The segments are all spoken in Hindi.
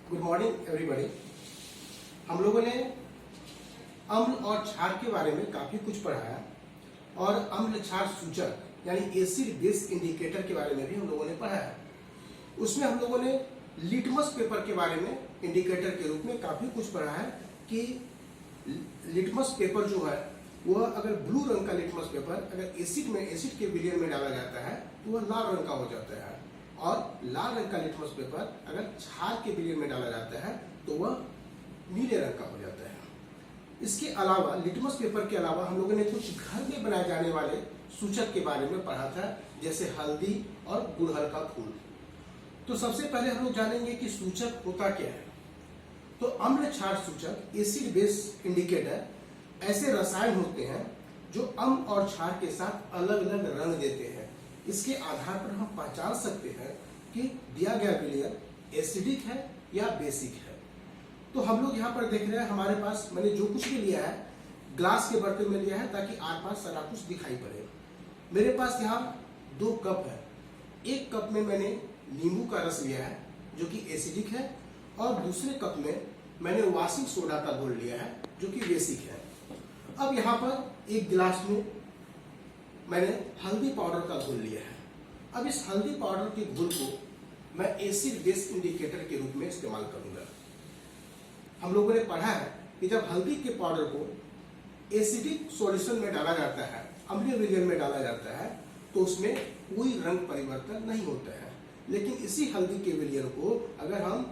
Good morning everybody. हम लोगों ने अम्ल और क्षार के बारे में काफी कुछ पढ़ा है और अम्ल क्षार सूचक यानी एसिड बेस इंडिकेटर के बारे में भी हम लोगों ने पढ़ा है। उसमें हम लोगों ने लिटमस पेपर के बारे में इंडिकेटर के रूप में काफी कुछ पढ़ा है कि लिटमस पेपर जो है वह अगर ब्लू रंग का लिटमस पेपर अगर एसिड के विलयन में डाला जाता है तो वह लाल रंग का हो जाता है, और लाल रंग का लिटमस पेपर अगर क्षार के विलयन में डाला जाता है तो वह नीले रंग का हो जाता है। इसके अलावा लिटमस पेपर के अलावा हम लोगों ने कुछ घर में बनाए जाने वाले सूचक के बारे में पढ़ा था, जैसे हल्दी और गुड़हल का फूल। तो सबसे पहले हम लोग जानेंगे कि सूचक होता क्या है। तो अम्ल क्षार सूचक एसिड बेस इंडिकेटर ऐसे रसायन होते हैं जो अम्ल और क्षार के साथ अलग अलग रंग देते हैं। इसके आधार पर हम पहचान सकते हैं कि दिया गया विलयन एसिडिक है या बेसिक है। तो हम लोग यहाँ पर देख रहे हैं, हमारे पास मैंने जो कुछ भी लिया है ग्लास के बर्तन में लिया है ताकि आस पास सारा कुछ दिखाई पड़े। मेरे पास यहाँ 2 कप है। एक कप में मैंने नींबू का रस लिया है जो कि एसिडिक है, और दूसरे कप में मैंने वॉशिंग सोडा का घोल लिया है जो कि बेसिक है। अब यहाँ पर एक गिलास में मैंने हल्दी पाउडर का घोल लिया है। अब इस हल्दी पाउडर के घोल को मैं एसिड बेस इंडिकेटर के रूप में इस्तेमाल करूंगा। हम लोगों ने पढ़ा है कि जब हल्दी के पाउडर को एसिडिक सॉल्यूशन में डाला जाता है, अम्लीय विलयन में डाला जाता है, तो उसमें कोई रंग परिवर्तन नहीं होता है। लेकिन इसी हल्दी के विलयन को अगर हम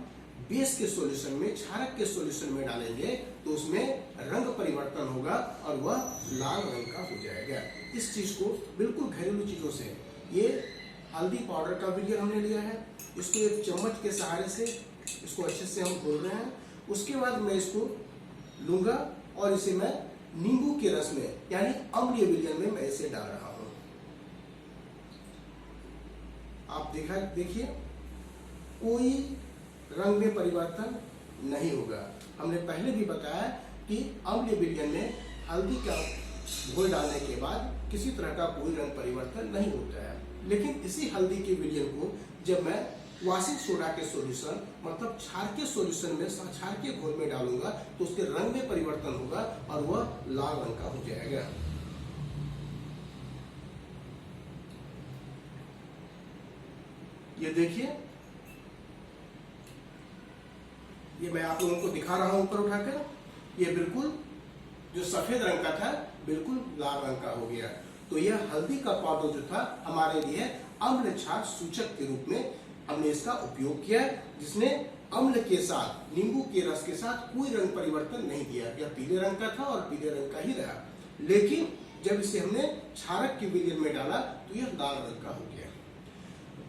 बेस के सॉल्यूशन में, क्षारक के सॉल्यूशन में डालेंगे तो उसमें रंग परिवर्तन होगा और वह लाल रंग का हो जाएगा। इस चीज को बिल्कुल घरेलू चीजों से, ये हल्दी पाउडर का विलयन हमने लिया है, इसको एक चम्मच के सहारे से इसको अच्छे से हम घोल रहे हैं। उसके बाद मैं इसको लूंगा और इसे मैं नींबू के रस में यानी अम्लीय विलयन में मैं इसे डाल रहा हूं। आप देखिए कोई रंग में परिवर्तन नहीं होगा। हमने पहले भी बताया कि अम्लीय विलयन में हल्दी का घोल डालने के बाद किसी तरह का कोई रंग परिवर्तन नहीं होता है। लेकिन इसी हल्दी के विलयन को जब मैं वॉशिंग सोडा के सॉल्यूशन मतलब क्षार के सॉल्यूशन में, क्षार के घोल में डालूंगा तो उसके रंग में परिवर्तन होगा और वह लाल रंग का हो जाएगा। ये देखिए, ये मैं आप लोगों को दिखा रहा हूं ऊपर उठाकर, ये बिल्कुल जो सफेद रंग का था बिल्कुल लाल रंग का हो गया। तो यह हल्दी का पाउडर जो था हमारे लिए अम्ल क्षार सूचक के रूप में हमने इसका उपयोग किया, जिसने अम्ल के साथ, नींबू के रस के साथ कोई रंग परिवर्तन नहीं दिया। यह पीले रंग का था और पीले रंग का ही रहा। लेकिन जब इसे हमने क्षारक के विलयन में डाला तो यह लाल रंग का हो गया।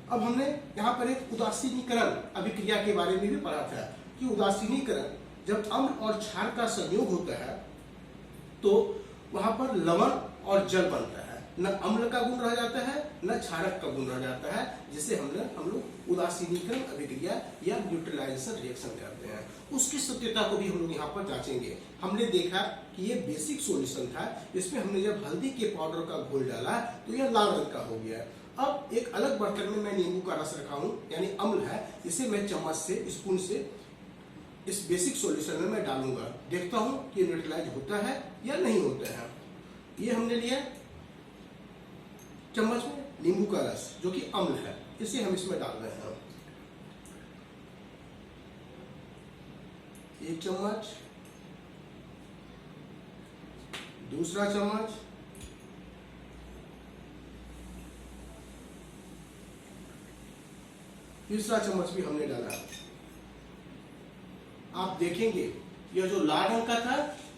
अब हमने यहाँ पर एक उदासीनीकरण अभिक्रिया के बारे में भी पढ़ा था कि उदासीनीकरण जब अम्ल और क्षार का संयोग होता है तो वहां पर लवण और जल बनता है। न अम्ल का गुण रह जाता है न क्षारक का गुण रह जाता है, जिसे हम लोग उदासीनीकरण अभिक्रिया या न्यूट्रलाइजेशन रिएक्शन कहते हैं। उसकी सत्यता को भी हम लोग यहाँ पर जांचेंगे। हमने देखा कि ये बेसिक सॉल्यूशन था, इसमें हमने जब हल्दी के पाउडर का घोल डाला तो यह लाल रंग का हो गया। अब एक अलग बर्तन में मैं नींबू का रस रखा हूँ यानी अम्ल है, इसे मैं चम्मच से, स्पून से इस बेसिक सॉल्यूशन में मैं डालूंगा, देखता हूं कि न्यूट्रलाइज होता है या नहीं होता है। ये हमने लिया चम्मच में नींबू का रस जो कि अम्ल है, इसे हम इसमें डाल रहे हैं। 1 चम्मच, दूसरा चम्मच, तीसरा चम्मच भी हमने डाला। आप देखेंगे यह जो लाल रंग का था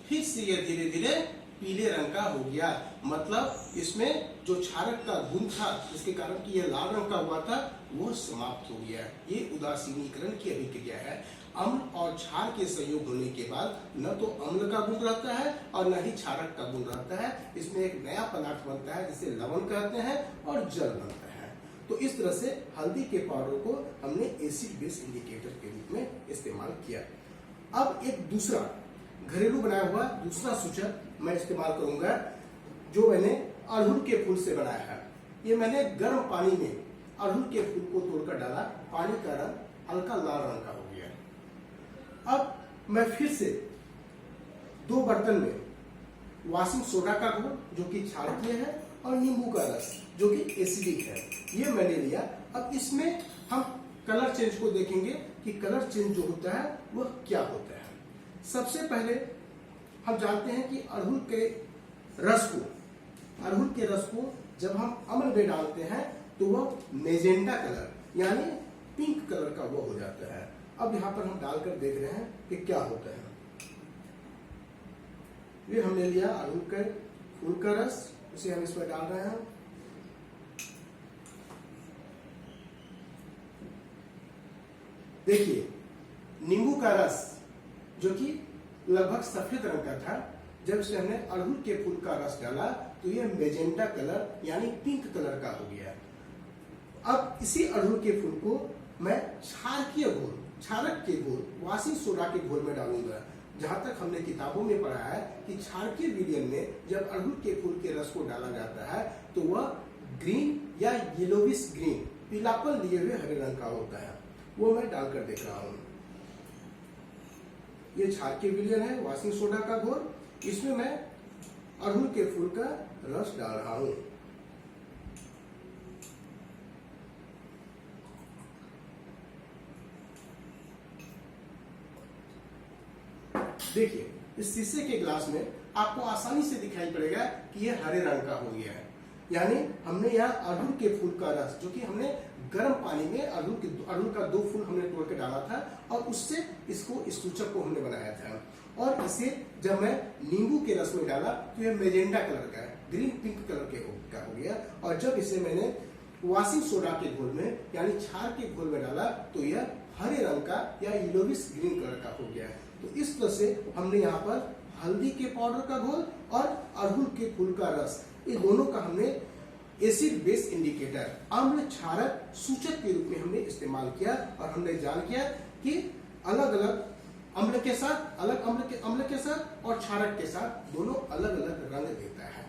फिर से यह धीरे धीरे पीले रंग का हो गया। मतलब इसमें जो क्षारक का गुण था जिसके कारण कि यह लाल रंग का हुआ था वो समाप्त हो गया। ये उदासीनीकरण की अभिक्रिया है। अम्ल और क्षार के संयोग होने के बाद न तो अम्ल का गुण रहता है और न ही क्षारक का गुण रहता है। इसमें एक नया पदार्थ बनता है जिसे लवण कहते हैं और जल बनता है। तो इस तरह से हल्दी के पाउडर को हमने एसिड बेस इंडिकेटर के रूप में इस्तेमाल किया। अब एक दूसरा घरेलू बनाया हुआ दूसरा सूचक मैं इस्तेमाल करूंगा जो मैंने अड़हुल के फूल से बनाया है। ये मैंने गर्म पानी में अड़हुल के फूल को तोड़कर डाला, पानी का रंग हल्का लाल रंग का हो गया। मैं फिर से 2 बर्तन में वॉशिंग सोडा का घोल जो कि क्षारकीय है और नींबू का रस जो कि एसिडिक है, ये मैंने लिया। अब इसमें हम कलर चेंज को देखेंगे कि कलर चेंज जो होता है वह क्या होता है। सबसे पहले हम जानते हैं कि अड़हुल के रस को जब हम अम्ल में डालते हैं तो वह मेजेंटा कलर यानी पिंक कलर का वो हो जाता है। अब यहाँ पर हम डालकर देख रहे हैं कि क्या होता है। ये हमने लिया अड़हुल के फूल का रस, उसे हम इसमें डाल रहे हैं। देखिए नींबू का रस जो कि लगभग सफेद रंग का था, जब इसमें हमने अड़हुल के फूल का रस डाला तो यह मेजेंटा कलर यानी पिंक कलर का हो गया। अब इसी अड़हुल के फूल को मैं क्षारक के घोल वॉशिंग सोडा के घोल में डालूंगा। जहां तक हमने किताबों में पढ़ा है कि क्षारकीय विलयन में जब अड़हुल के फूल के रस को डाला जाता है तो वह ग्रीन या येलोविश ग्रीन पीलापन लिए हुए हरे रंग का होता है। वो मैं डालकर देख रहा हूं। ये क्षारकीय विलयन है वॉशिंग सोडा का घोल, इसमें मैं अड़हुल के फूल का रस डाल रहा हूं। देखिए इस शीशे के ग्लास में आपको आसानी से दिखाई पड़ेगा कि यह हरे रंग का हो गया है, यानी हमने यहाँ अड़हुल के फूल का रस जो कि हमने गर्म पानी में अड़हुल का 2 फूल हमने तोड़ के डाला था और उससे इस सूचक को हमने बनाया था। और इसे जब मैं नींबू के रस में डाला तो यह मेजेंटा कलर का है, ग्रीन पिंक कलर का हो गया। और जब इसे मैंने वॉशिंग सोडा के घोल में यानी क्षार के घोल में डाला तो यह हरे रंग का या येलोविश ग्रीन कलर का हो गया। तो इस तरह से हमने यहाँ पर हल्दी के पाउडर का घोल और अड़हुल के फूल का रस, ये दोनों का हमने एसिड बेस इंडिकेटर अम्ल क्षारक सूचक के रूप में हमने इस्तेमाल किया। और हमने जान किया कि अलग अलग अम्ल के साथ और क्षारक के साथ दोनों अलग अलग रंग देता है।